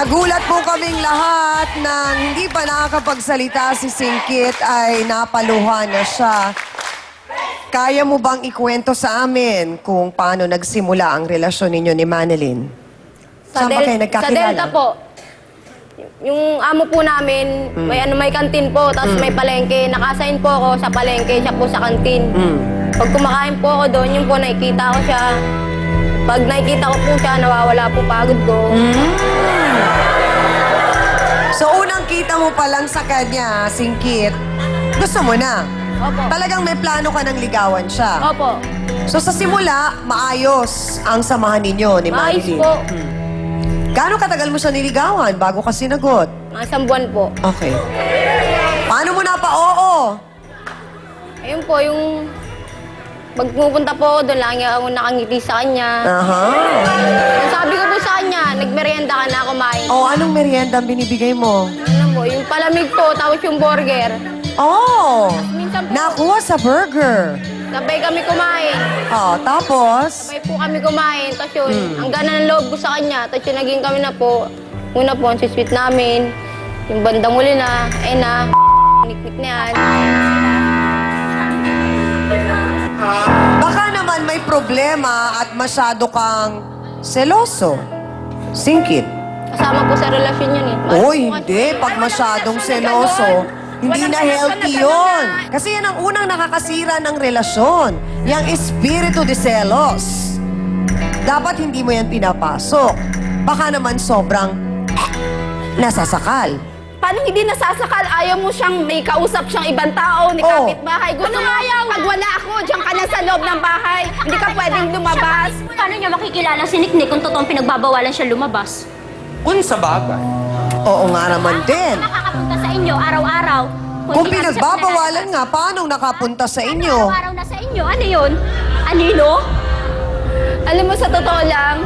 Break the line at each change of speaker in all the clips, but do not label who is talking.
Nagulat po kaming lahat nang hindi pa nakakapagsalita si Singkit ay napaluhan na siya. Kaya mo bang ikwento sa amin kung paano nagsimula ang relasyon ninyo ni Manilyn? Saan ba kayo
Sa
nagkakilala?
Delta po. Yung amo po namin, may kantin po, tapos may palengke. Nakasign po ako sa palengke, siya po sa kantin. Pag kumakain po ako doon, yun po nakikita ko siya. Pag nakikita ko po siya, nawawala po pagod ko.
So unang kita mo pa lang sa kanya, Singkit, gusto mo na?
Opo.
Talagang may plano ka ng ligawan siya?
Opo.
So sa simula, maayos ang samahan ninyo ni
Maayos
Manilyn?
po.
Gaano katagal mo siya niligawan bago ka sinagot?
Mga isang buwan po.
Okay. Paano mo na pa-oo?
Ayun po, yung... Pag pupunta po ako doon, lagi ako nakangiti sa kanya.
Aha.
Yung sabi ko po sa kanya, nagmerienda ka na, kumain.
Oh, anong merienda ang binibigay mo?
Ano po, yung palamig po, tapos yung burger.
Oh,
Minsan po,
nakuha sa burger.
sabay kami kumain.
Oh, tapos?
Sabay po kami kumain. Tapos yun, ang gana ng loob ko sa kanya. Tapos yun, naging kami na po. Una po, ang sweet namin. Yung bandang huli na, ayun na, niknik na yan.
Baka naman may problema at masyado kang seloso. Singkit.
Kasama po sa relasyon yun eh.
Oy, hindi. Pag masyadong seloso, hindi na healthy yun. Kasi yan ang unang nakakasira ng relasyon. Yang espiritu de celos. Dapat hindi mo yan pinapasok. Baka naman sobrang nasasakal.
Paano hindi nasasakal? Ayaw mo siyang may kausap siyang ibang tao, ni
Oh.
kapitbahay. Gusto mo, pag wala ako, diyan ka na sa loob ng bahay. Hindi ka pwedeng lumabas.
Paano niya makikilala si Niknik kung totoong pinagbabawalan siya lumabas?
Kung sa bagay.
Oo nga naman din.
Nakakapunta sa inyo araw-araw.
Kung
hindi nga siya
pinagbabawalan nga, paano nakapunta sa
pinalalaman.
inyo?
Araw-araw na sa inyo. Ano yun? Anino?
Alam mo, sa totoo lang,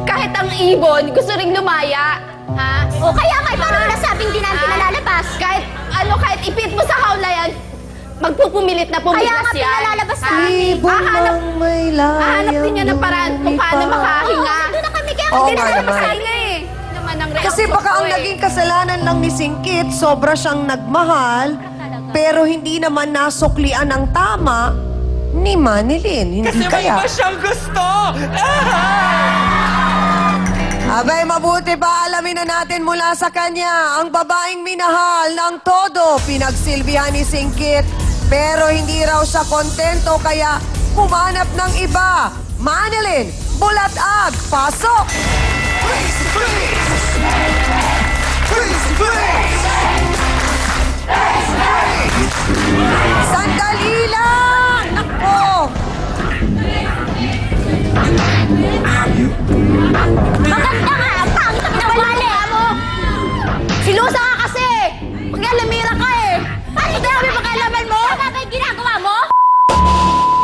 kahit ang ibon, gusto ring lumaya. Ha?
O kaya nga, paano mo nasabing di natin nalalabas?
Kahit, kahit ipit mo sa hawlayan, magpupumilit na
Kaya
pumilas
nga
yan.
pinalalabas
Ha?
namin.
Ibon
Hahanap-
mong may layang
Hahanap din niya ng paraan kung paano
lumilipad.
makahinga.
Doon na kami kaya
Oo
Hindi
nga
na
naman.
makahinga eh. Naman ang
Kasi
reaksyon
baka
ko
ang
eh.
naging kasalanan lang ni Singkit, sobra siyang nagmahal, pero hindi naman nasuklian ng tama ni Manilyn. Hindi
Kasi may
kaya.
iba siyang gusto!
Abay, mabuti pa alamin na natin mula sa kanya ang babaeng minahal ng todo. Pinagsilbihan ni Singkit, pero hindi raw siya kontento kaya humanap ng iba. Manilyn, bulat-ag, pasok! Sandali lang! Nako!
Maganda nga! Ang pangit ang nawali mo!
Silusa ka kasi! Pag-alamira ka eh!
Paano
Hindi kami pakialaman mo!
Tama ba yung ginagawa mo?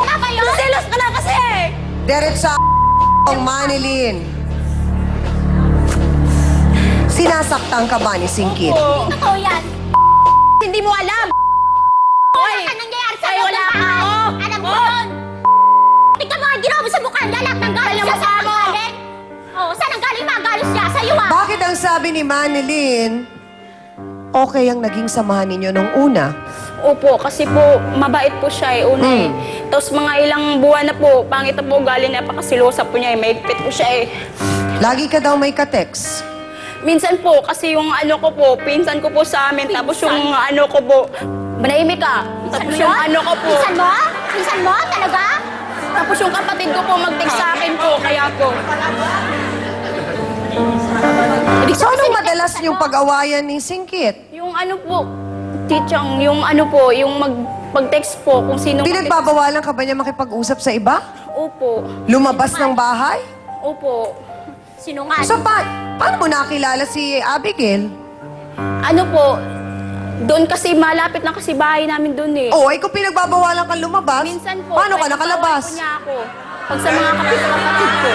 Tama yun?
Silos ka lang kasi eh!
Diretsa ang Manilyn. Sinasaktan ka ba ni Singkit?
Totoo yan!
Hindi mo alam!
Wala ka nangyayari sa
Ay,
loob
wala
ng
ka,
bahay!
oh.
Alam mo
Oh.
yun! Tingnan mo nga ginawa mo sa mukha niya, lahat ng galos
Alam
siya
mo,
sa
mo.
galing! Oh, saan ang galing mga galos niya? Sa'yo ah!
Bakit ang sabi ni Manilyn, okay ang naging samahan ninyo nung una?
Opo, kasi po mabait po siya eh, una eh. Tapos mga ilang buwan na po, pangit na po ugali na napakasilosa po niya eh, maigpit po siya eh.
Lagi ka daw may kateks.
Minsan po, kasi yung ano ko po, pinsan ko po sa amin, tapos yung ano ko po, manahimik ka. Tapos yung ano ko po,
Pinsan mo? Pinsan mo? Talaga?
tapos yung kapatid ko po mag-text sa akin po, kaya po.
So anong madalas yung pag-awayan ni Singkit?
Yung ano po, Tichang, yung ano po, yung mag-text po kung sino
Pinagbabawalan ka ba niya makipag-usap sa iba?
Opo,
Lumabas ng bahay?
opo.
Sinungan.
So paano mo nakilala si Abigail?
Ano po, doon kasi malapit lang kasi bahay namin doon eh.
Oh, ay kung pinagbabawalan kang lumabas,
Minsan po.
paano ka
kahit
nakalabas?
bawal po niya ako. Pag sa mga kapatid ko.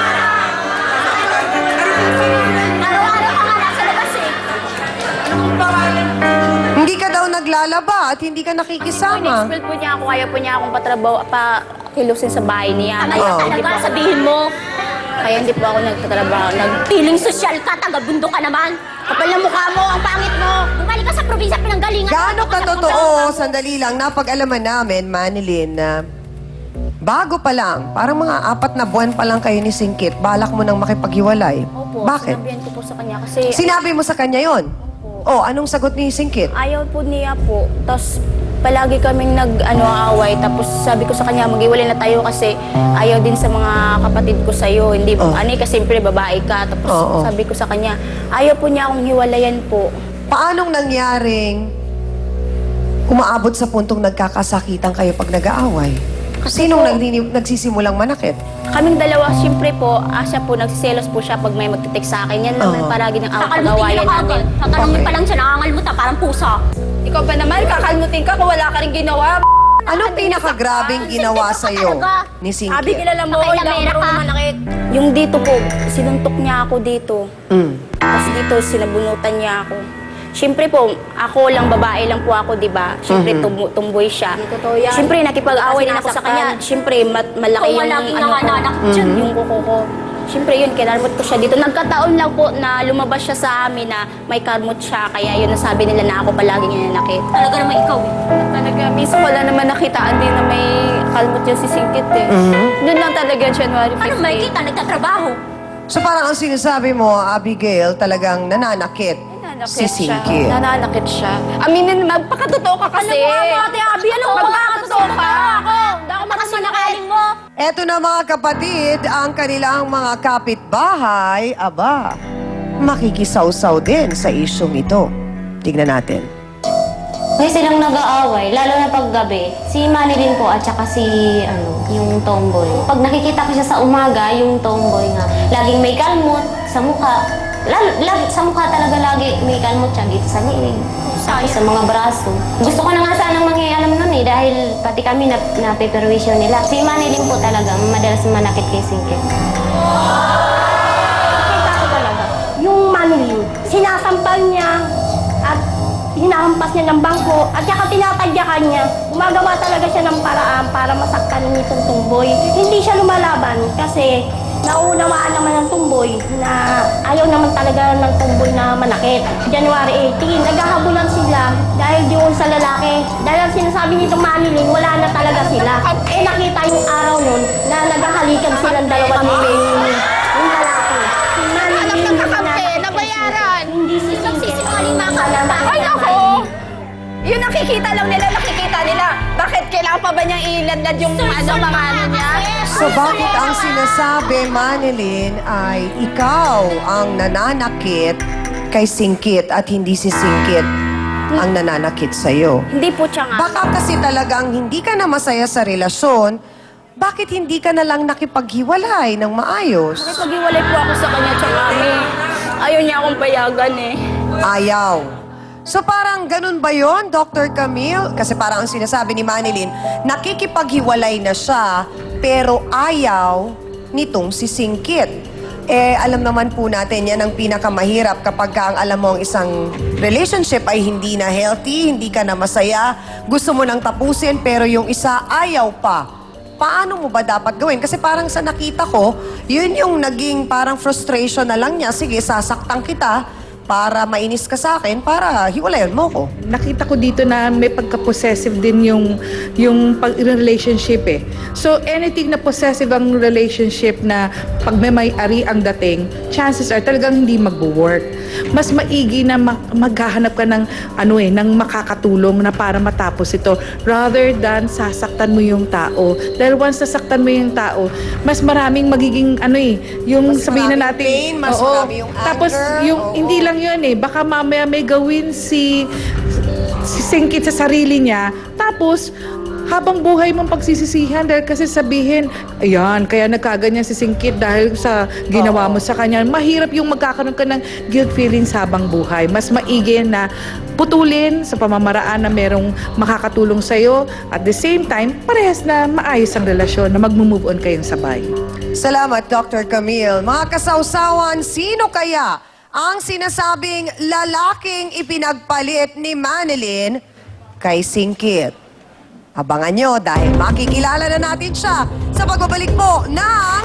Araw-araw ka nga nasa labas eh.
Hindi ka daw naglalaba at hindi ka nakikisama.
In-expel po niya ako, kaya po niya akong kilusin sa bahay niya.
Ano
Kaya
Oo.
hindi po
talaga?
ako-
Sabihin mo.
Kaya hindi po ako nagtatrabaho.
Piling sosyal ka, taga-bundo ka naman. Kapal na mukha mo, ang pangit mo. Bumalik ka sa probinsya, pinanggalingan.
Gaano katotoo, sandali lang, napag-alaman namin, Manilyn, na bago pa lang, parang mga 4 na buwan pa lang kayo ni Singkit, balak mo nang makipaghiwalay.
Opo,
Bakit?
sinabihan ko po sa kanya kasi
Sinabi mo sa kanya yon? Oh, anong sagot ni Singkit?
ayaw po niya po. Tapos palagi kaming nag-away. Tapos sabi ko sa kanya, mag-iwalay na tayo kasi ayaw din sa mga kapatid ko sa'yo. Hindi,
Oh.
kasi siyempre babae ka. Tapos
Oo.
sabi ko sa kanya, ayaw po niya akong hiwalayan po.
Paanong nangyaring umaabot sa puntong nagkakasakitan kayo pag nag-aaway? Sinong nagsisimulang manakit?
Kaming dalawa, siyempre po, siya po, nagsiselos po siya pag may magte-text sa akin. Yan naman
Oo.
palagi ng
Kakalmutin
pag-awayan
niyo na
namin.
agad. Tatanungin
Okay.
pa lang siya, nangangalmutan, parang pusa.
Ikaw ba naman, kakalmutin ka kung wala ka rin ginawa?
Anong pinakagrabing ginawa sa'yo ni
Sabi,
Singkit?
kilala mo,
Nakailamera
hindi ako
ka.
marunong manakit. Yung dito po, sinuntok niya ako dito.
Mm.
Tapos dito, sinabunutan niya ako. Siyempre po, ako lang, babae lang po ako, di ba? Siyempre, tumboy siya.
Totoo yan.
Siyempre, nakipag-away din ako sa kanya. Siyempre, malaki
Kung
yung
wala kang
ko,
nanganak dyan.
yung kuko ko. Siyempre, yun, kinarmot ko siya dito. Nagkataon lang po na lumabas siya sa amin na may karmot siya. Kaya yun, nasabi nila na ako palagi niya nanakit.
Talaga naman ikaw eh.
Talaga, minsan wala naman nakitaan din na may kalmot yan si Singkit eh. Doon lang talaga, January 15.
Paano makikita? Nagtatrabaho.
So parang ang sinasabi mo, Abigail, talagang nananakit si Singkit.
Nananakit siya. Aminin, magpakatotoo ka kasi.
Ate Abby, ano ba?
Magpakatotoo ka.
Hindi ako makasinakaling mo.
Eto na mga kapatid, ang kanilang mga kapitbahay, aba, makikisawsaw din sa isyong ito. Tignan natin.
Kasi silang nag-aaway, lalo na paggabi. Si Manilyn po at saka si, yung tomboy. Pag nakikita ko siya sa umaga, yung tomboy nga, laging may kalmot sa mukha. Sa mukha talaga lagi may kalmot siya dito sa liig. Sa mga braso. Gusto ko na nga sanang mangyayalam nun eh, dahil pati kami napeperwisyon nila. Si Manilyn po talaga, madalas manakit kay Singkit.
Nakita ko talaga. Yung Manilyn, sinasampal niya at hinahampas niya ng bangko at saka tinatadyakan niya. Gumagawa talaga siya ng paraan para masaktan nitong tumboy. Hindi siya lumalaban kasi naunawaan naman ng tumboy na ayaw naman talaga ng tumboy na manakit. January 18, naghahabulan sila dahil doon sa lalaki. Dahil ang sinasabi nitong Manilyn, wala na talaga sila. Eh nakita yung araw nun na naghahalikan silang dalawa ni yung lalaki. Si Manilyn,
Anak ng kakampi, nabayaran.
hindi si
Nagsisinungaling mga
kapatid.
Ay, ako! Yung nakikita lang nila, nakikita nila. Bakit kailangan pa ba niyang iladlad yung mga niya?
So bakit ang sinasabi, Manilyn, ay ikaw ang nananakit kay Singkit at hindi si Singkit ang nananakit sa'yo?
Hindi po siya nga.
Baka kasi talagang hindi ka na masaya sa relasyon, bakit hindi ka na lang nakipaghiwalay ng maayos?
Nakipag-iwalay po ako sa kanya tsaka
Ayaw niya akong payagan eh.
Ayaw. So parang ganun ba yon, Dr. Camille? Kasi parang ang sinasabi ni Manilyn, nakikipaghiwalay na siya, pero ayaw nitong si Singkit. Eh, alam naman po natin, yan ang pinakamahirap kapag ang alam mo ang isang relationship ay hindi na healthy, hindi ka na masaya, gusto mo nang tapusin, pero yung isa ayaw pa. Paano mo ba dapat gawin? Kasi parang sa nakita ko, yun yung naging parang frustration na lang niya. Sige, sasaktan kita para mainis ka sa akin, para hiwalayan mo ko.
Nakita ko dito na may pagka-possessive din yung relationship eh. So anything na possessive ang relationship na pag may ari ang dating, chances are talagang hindi magwo-work. Mas maigi na maghahanap ka ng ng makakatulong na para matapos ito rather than sasaktan mo yung tao. Dahil once nasaktan mo yung tao, mas maraming magiging yung
Mas
sabihin na
maraming
natin,
pain, mas marami yung
tapos
anger,
yung
oo.
hindi lang yun eh. Baka mamaya may gawin si Singkit sa sarili niya. Tapos, habang buhay mong pagsisisihan dahil kasi sabihin, ayan, kaya nagkaganyan si Singkit dahil sa ginawa mo sa kanya. Mahirap yung magkakaroon ka ng guilt feelings habang buhay. Mas maigi na putulin sa pamamaraan na merong makakatulong sa'yo. At the same time, parehas na maayos ang relasyon na mag-move on kayong sabay.
Salamat, Dr. Camille. Mga kasawsawan, sino kaya ang sinasabing lalaking ipinagpalit ni Manilyn kay Singkit? Abangan nyo dahil makikilala na natin siya sa pagbabalik po ng